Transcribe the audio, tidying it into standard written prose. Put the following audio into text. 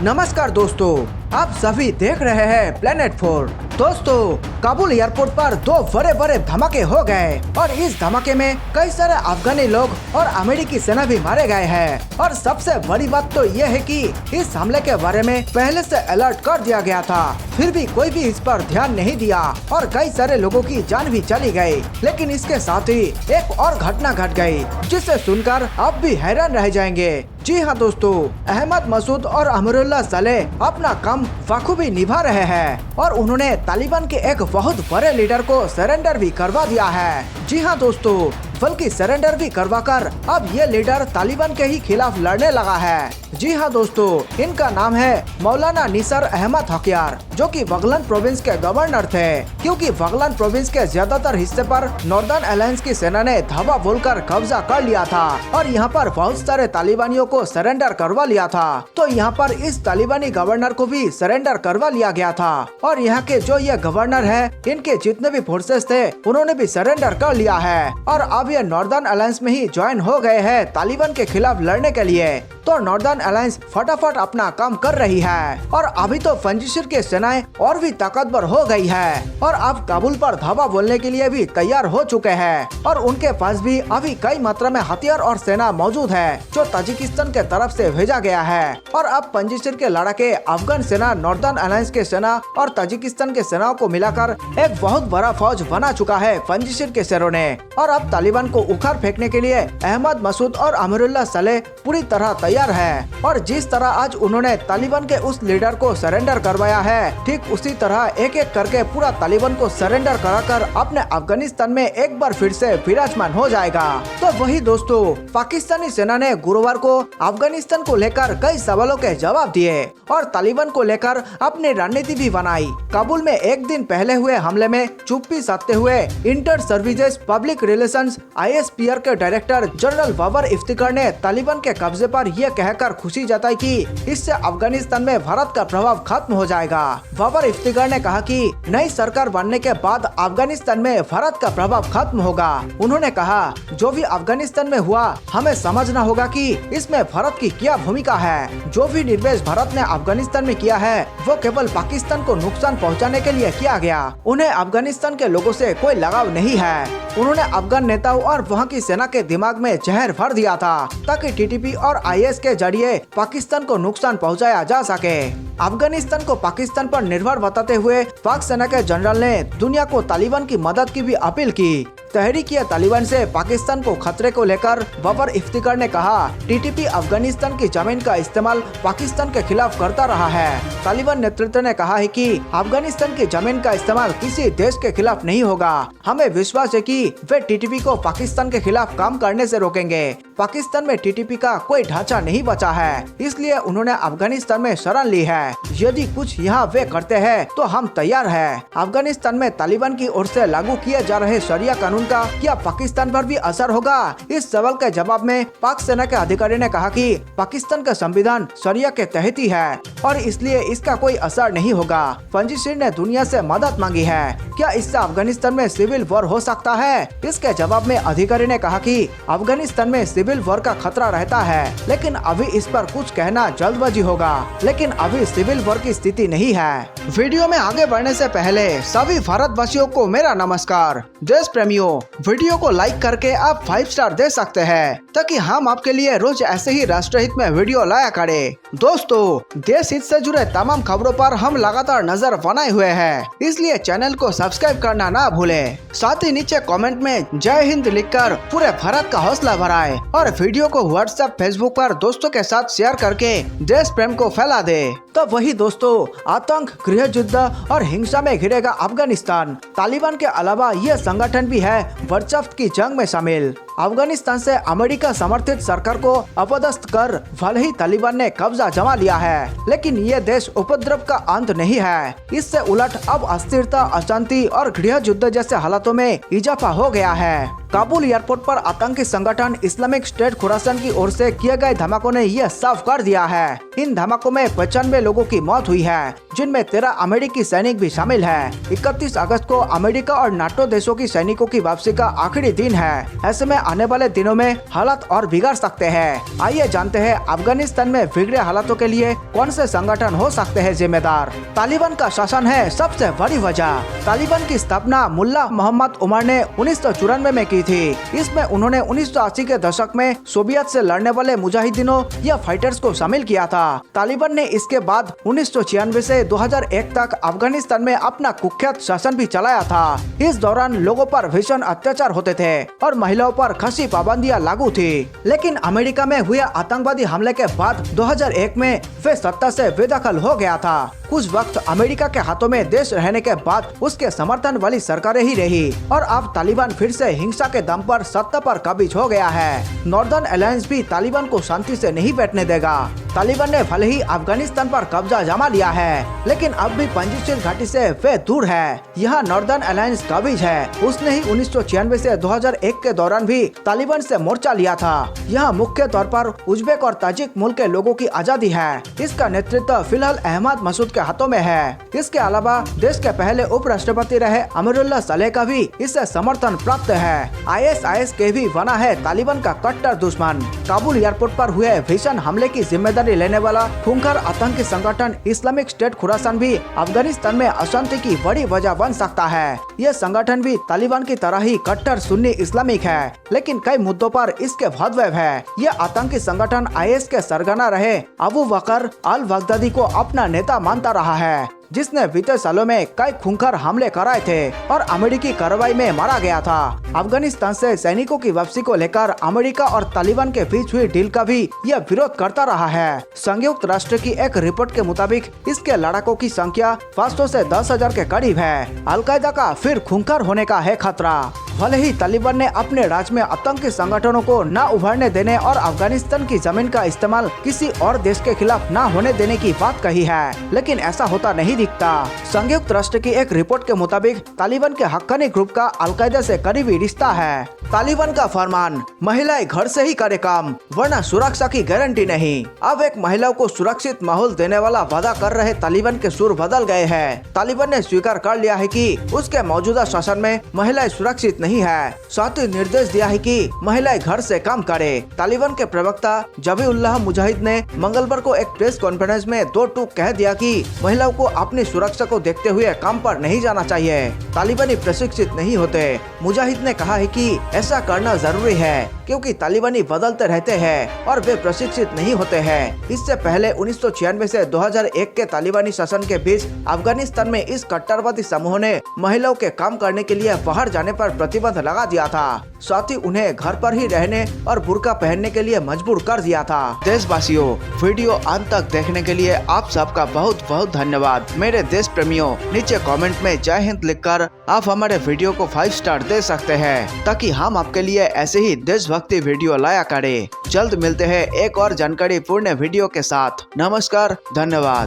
नमस्कार दोस्तों, आप सभी देख रहे हैं प्लेनेट 4। दोस्तों, काबुल एयरपोर्ट पर दो बड़े बड़े धमाके हो गए और इस धमाके में कई सारे अफगानी लोग और अमेरिकी सेना भी मारे गए हैं। और सबसे बड़ी बात तो ये है कि इस हमले के बारे में पहले से अलर्ट कर दिया गया था, फिर भी कोई भी इस पर ध्यान नहीं दिया और कई सारे लोगों की जान भी चली गई। लेकिन इसके साथ ही एक और घटना घट गई जिसे सुनकर आप भी हैरान रह जाएंगे। जी हाँ दोस्तों, अहमद मसूद और अमरुल्लाह सलेह अपना काम बखूबी निभा रहे हैं और उन्होंने तालिबान के एक बहुत बड़े लीडर को सरेंडर भी करवा दिया है। जी हाँ दोस्तों, बल्कि सरेंडर भी करवाकर अब ये लीडर तालिबान के ही खिलाफ लड़ने लगा है। जी हाँ दोस्तों, इनका नाम है मौलाना निसार अहमद हकियार, जो कि बगलन प्रोविंस के गवर्नर थे। क्योंकि बगलन प्रोविंस के ज्यादातर हिस्से पर नॉर्दर्न अलायंस की सेना ने धावा बोलकर कब्जा कर लिया था और यहाँ पर बहुत सारे तालिबानियों को सरेंडर करवा लिया था। तो यहाँ पर इस तालिबानी गवर्नर को भी सरेंडर करवा लिया गया था और यहाँ के जो ये गवर्नर है, इनके जितने भी फोर्सेस थे उन्होंने भी सरेंडर कर लिया है और अब ये नॉर्दर्न अलायंस में ही ज्वाइन हो गए हैं तालिबान के खिलाफ लड़ने के लिए। तो नॉर्दर्न अलायंस फटाफट अपना काम कर रही है और अभी तो पंजशीर की सेनाएं और भी ताकतवर हो गई है और अब काबुल पर धावा बोलने के लिए भी तैयार हो चुके हैं और उनके पास भी अभी कई मात्रा में हथियार और सेना मौजूद है जो ताजिकिस्तान के तरफ से भेजा गया है। और अब पंजशीर के लड़ाके अफगान सेना, नॉर्दर्न अलायंस के सेना और ताजिकिस्तान के सेनाओं को मिलाकर एक बहुत बड़ा फौज बना चुका है पंजशीर के शेरों ने। और अब तालिबान को उखाड़ फेंकने के लिए अहमद मसूद और अमरुल्लाह सलेह पूरी तरह तैयार है। और जिस तरह आज उन्होंने तालिबान के उस लीडर को सरेंडर करवाया है, ठीक उसी तरह एक एक करके पूरा तालिबान को सरेंडर कराकर अपने अफगानिस्तान में एक बार फिर से विराजमान हो जाएगा। तो वही दोस्तों, पाकिस्तानी सेना ने गुरुवार को अफगानिस्तान को लेकर कई सवालों के जवाब दिए और तालिबान को लेकर अपनी रणनीति भी बनाई। काबुल में एक दिन पहले हुए हमले में चुप्पी साधते हुए inter services public relations ISPR के डायरेक्टर जनरल बाबर इफ्तिकार ने तालिबान के कब्जे पर यह कहकर खुशी जताई कि इससे अफगानिस्तान में भारत का प्रभाव खत्म हो जाएगा। बाबर इफ्तिकार ने कहा कि नई सरकार बनने के बाद अफगानिस्तान में भारत का प्रभाव खत्म होगा। उन्होंने कहा, जो भी अफगानिस्तान में हुआ हमें समझना होगा कि इसमें भारत की क्या भूमिका है। जो भी निवेश भारत ने अफगानिस्तान में किया है वो केवल पाकिस्तान को नुकसान पहुंचाने के लिए किया गया। उन्हें अफगानिस्तान के लोगों से कोई लगाव नहीं है। उन्होंने अफगान नेताओं और वहां की सेना के दिमाग में जहर भर दिया था ताकि TTP और IS के जरिए पाकिस्तान को नुकसान पहुंचाया जा सके। अफगानिस्तान को पाकिस्तान पर निर्भर बताते हुए पाक सेना के जनरल ने दुनिया को तालिबान की मदद की भी अपील की। तहरीक-ए-तालिबान से पाकिस्तान को खतरे को लेकर बाबर इफ्तिकार ने कहा, TTP अफगानिस्तान की जमीन का इस्तेमाल पाकिस्तान के खिलाफ करता रहा है। तालिबान नेतृत्व ने कहा है कि अफगानिस्तान की जमीन का इस्तेमाल किसी देश के खिलाफ नहीं होगा। हमें विश्वास है कि वे TTP को पाकिस्तान के खिलाफ काम करने से रोकेंगे। पाकिस्तान में TTP का कोई ढांचा नहीं बचा है, इसलिए उन्होंने अफगानिस्तान में शरण ली है। यदि कुछ यहाँ वे करते हैं तो हम तैयार हैं। अफगानिस्तान में तालिबान की ओर से लागू किए जा रहे शरिया कानून का क्या पाकिस्तान पर भी असर होगा? इस सवाल के जवाब में पाक सेना के अधिकारी ने कहा कि पाकिस्तान का संविधान शरिया के तहत ही है और इसलिए इसका कोई असर नहीं होगा। पंजशीर ने दुनिया से मदद मांगी है, क्या इससे अफगानिस्तान में सिविल वॉर हो सकता है? इसके जवाब में अधिकारी ने कहा कि अफगानिस्तान में सिविल वॉर का खतरा रहता है, लेकिन अभी इस पर कुछ कहना जल्दबाजी होगा। लेकिन अभी सिविल वॉर की स्थिति नहीं है। वीडियो में आगे बढ़ने से पहले सभी भारतवासियों को मेरा नमस्कार। देश प्रेमियों, वीडियो को लाइक करके आप 5 स्टार दे सकते हैं ताकि हम आपके लिए रोज ऐसे ही राष्ट्रहित में वीडियो लाया करें। दोस्तों, देश हित से जुड़े तमाम खबरों पर हम लगातार नजर बनाए हुए हैं, इसलिए चैनल को सब्सक्राइब करना ना भूलें। साथ ही नीचे कमेंट में जय हिंद लिखकर पूरे भारत का हौसला बढ़ाएं और वीडियो को व्हाट्सएप, फेसबुक पर दोस्तों के साथ शेयर करके देश प्रेम को फैला दे। तो वही दोस्तों, आतंक, गृह युद्ध और हिंसा में घिरेगा अफगानिस्तान। तालिबान के अलावा यह संगठन भी है वर्चस्व की जंग में शामिल। अफगानिस्तान से अमेरिका समर्थित सरकार को अपदस्थ कर भले ही तालिबान ने कब्जा जमा लिया है, लेकिन ये देश उपद्रव का अंत नहीं है। इससे उलट अब अस्थिरता, अशांति और गृह युद्ध जैसे हालातों में इजाफा हो गया है। काबुल एयरपोर्ट पर आतंकी संगठन इस्लामिक स्टेट खुरासान की ओर से किए गए धमाकों ने यह साफ कर दिया है। इन धमाकों में 95 लोगों की मौत हुई है, जिनमें 13 अमेरिकी सैनिक भी शामिल है। 31 अगस्त को अमेरिका और नाटो देशों की सैनिकों की वापसी का आखिरी दिन है। ऐसे में आने वाले दिनों में हालात और बिगड़ सकते हैं। आइए जानते हैं अफगानिस्तान में बिगड़े हालातों के लिए कौन से संगठन हो सकते हैं जिम्मेदार। तालिबान का शासन है सबसे बड़ी वजह। तालिबान की स्थापना मुल्ला मोहम्मद उमर ने 1994 में की थी। इसमें उन्होंने 1980 के दशक में सोवियत से लड़ने वाले मुजाहिदीनों या फाइटर्स को शामिल किया था। तालिबान ने इसके बाद 1996 से 2001 तक अफगानिस्तान में अपना कुख्यात शासन भी चलाया था। इस दौरान लोगों पर भीषण अत्याचार होते थे और महिलाओं पर खासी पाबंदियां लागू थी। लेकिन अमेरिका में हुए आतंकवादी हमले के बाद 2001 में वे सत्ता से बेदखल हो गया था। कुछ वक्त अमेरिका के हाथों में देश रहने के बाद उसके समर्थन वाली सरकारें ही रही और अब तालिबान फिर से हिंसा के दम पर सत्ता पर काबिज हो गया है। नॉर्दर्न अलायंस भी तालिबान को शांति से नहीं बैठने देगा। तालिबान ने भले ही अफगानिस्तान पर कब्जा जमा लिया है, लेकिन अब भी पंजशीर घाटी से वे दूर है। यहाँ नॉर्दर्न अलायंस काबिज है। उसने ही 1996 से 2001 के दौरान भी तालिबान से मोर्चा लिया था। यहाँ मुख्य तौर पर उज्बेक और ताजिक मुल्क के लोगों की आजादी है। इसका नेतृत्व फिलहाल अहमद मसूद के हाथों में है। इसके अलावा देश के पहले उपराष्ट्रपति रहे अमरुल्लाह सलेह का भी इससे समर्थन प्राप्त है। ISIS के भी बना है तालिबान का कट्टर दुश्मन। काबुल एयरपोर्ट पर हुए भीषण हमले की जिम्मेदारी लेने वाला खूंखार आतंकी संगठन इस्लामिक स्टेट खुरासान भी अफगानिस्तान में अशांति की बड़ी वजह बन सकता है। यह संगठन भी तालिबान की तरह ही कट्टर सुन्नी इस्लामिक है, लेकिन कई मुद्दों पर इसके भदवैव है। यह आतंकी संगठन IS के सरगना रहे अबू बकर अल बगदादी को अपना नेता मानता रहा है, जिसने बीते सालों में कई खूंखार हमले कराए थे और अमेरिकी कार्रवाई में मारा गया था। अफगानिस्तान से सैनिकों की वापसी को लेकर अमेरिका और तालिबान के बीच हुई डील का भी यह विरोध करता रहा है। संयुक्त राष्ट्र की एक रिपोर्ट के मुताबिक इसके लड़ाकों की संख्या 500 से 10,000 के करीब है। अलकायदा का फिर खूंखार होने का है खतरा। भले ही तालिबान ने अपने राज्य में आतंकी संगठनों को न उभरने देने और अफगानिस्तान की जमीन का इस्तेमाल किसी और देश के खिलाफ न होने देने की बात कही है, लेकिन ऐसा होता नहीं दिखता। संयुक्त राष्ट्र की एक रिपोर्ट के मुताबिक तालिबान के हक्कानी ग्रुप का अलकायदा से करीबी रिश्ता है। तालिबान का फरमान, महिलाएं घर से ही करे काम वरना सुरक्षा की गारंटी नहीं। अब एक महिलाओं को सुरक्षित माहौल देने वाला वादा कर रहे तालिबान के सुर बदल गए हैं। तालिबान ने स्वीकार कर लिया है कि उसके मौजूदा शासन में महिलाएं सुरक्षित नहीं है। साथ ही निर्देश दिया है कि महिलाएं घर से काम करे। तालिबान के प्रवक्ता जबीउल्लाह मुजाहिद ने मंगलवार को एक प्रेस कॉन्फ्रेंस में 2 टूक कह दिया कि महिलाओं को अपनी सुरक्षा को देखते हुए काम पर नहीं जाना चाहिए। तालिबानी प्रशिक्षित नहीं होते। मुजाहिद ने कहा है कि ऐसा करना जरूरी है क्योंकि तालिबानी बदलते रहते हैं और वे प्रशिक्षित नहीं होते हैं। इससे पहले 1996 से 2001 के तालिबानी शासन के बीच अफगानिस्तान में इस कट्टरवादी समूह ने महिलाओं के काम करने के लिए बाहर जाने पर प्रतिबंध लगा दिया था। साथ ही उन्हें घर पर ही रहने और बुर्का पहनने के लिए मजबूर कर दिया था। देशवासियों, वीडियो अंत तक देखने के लिए आप सबका बहुत बहुत धन्यवाद। मेरे देश प्रेमियों, नीचे कमेंट में जय हिंद लिखकर आप हमारे वीडियो को 5 स्टार दे सकते हैं ताकि हम आपके लिए ऐसे ही देशभक्ति वीडियो लाया करें। जल्द मिलते हैं एक और जानकारी पूर्ण वीडियो के साथ। नमस्कार, धन्यवाद।